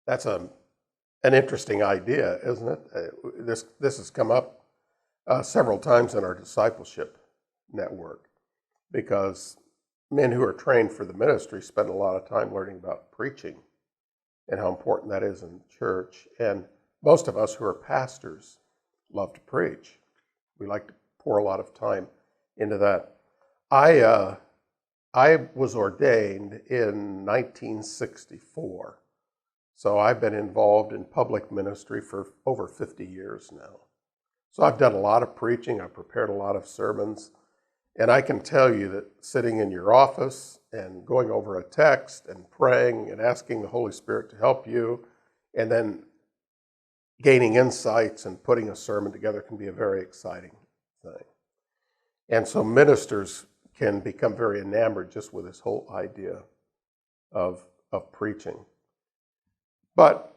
That's an interesting idea, isn't it? This has come up several times in our discipleship network because men who are trained for the ministry spend a lot of time learning about preaching and how important that is in church. And most of us who are pastors love to preach. We like to pour a lot of time into that. I was ordained in 1964. So I've been involved in public ministry for over 50 years now. So I've done a lot of preaching, I've prepared a lot of sermons, and I can tell you that sitting in your office and going over a text and praying and asking the Holy Spirit to help you, and then gaining insights and putting a sermon together can be a very exciting thing. And so ministers can become very enamored just with this whole idea of preaching. But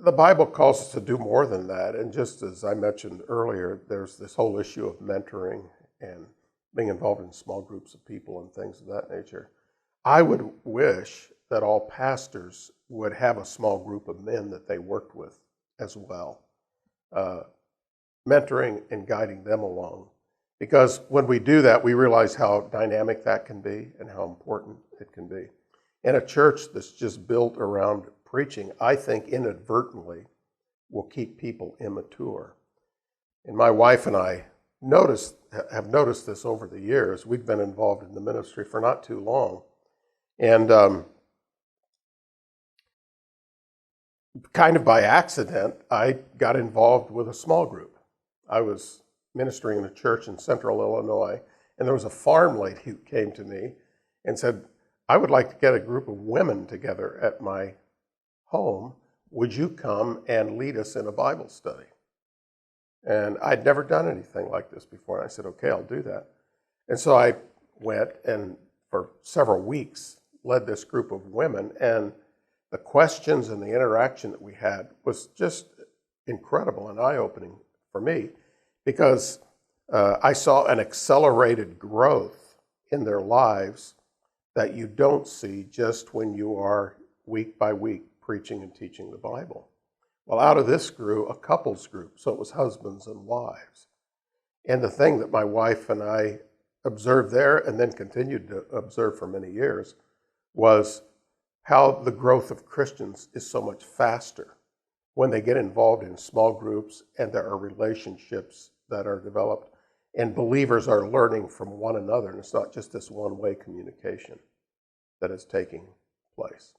the Bible calls us to do more than that. And just as I mentioned earlier, there's this whole issue of mentoring and being involved in small groups of people and things of that nature. I would wish that all pastors would have a small group of men that they worked with as well, mentoring and guiding them along. Because when we do that, we realize how dynamic that can be and how important it can be. And a church that's just built around preaching, I think inadvertently will keep people immature. And my wife and I have noticed this over the years. We've been involved in the ministry for not too long. And kind of by accident, I got involved with a small group. I was ministering in a church in central Illinois, and there was a farm lady who came to me and said, I would like to get a group of women together at my home. Would you come and lead us in a Bible study? And I'd never done anything like this before. And I said, okay, I'll do that. And so I went and for several weeks led this group of women. And the questions and the interaction that we had was just incredible and eye-opening for me because I saw an accelerated growth in their lives that you don't see just when you are week by week preaching and teaching the Bible. Well, out of this grew a couples group, so it was husbands and wives. And the thing that my wife and I observed there and then continued to observe for many years was how the growth of Christians is so much faster when they get involved in small groups and there are relationships that are developed and believers are learning from one another. And it's not just this one-way communication that is taking place.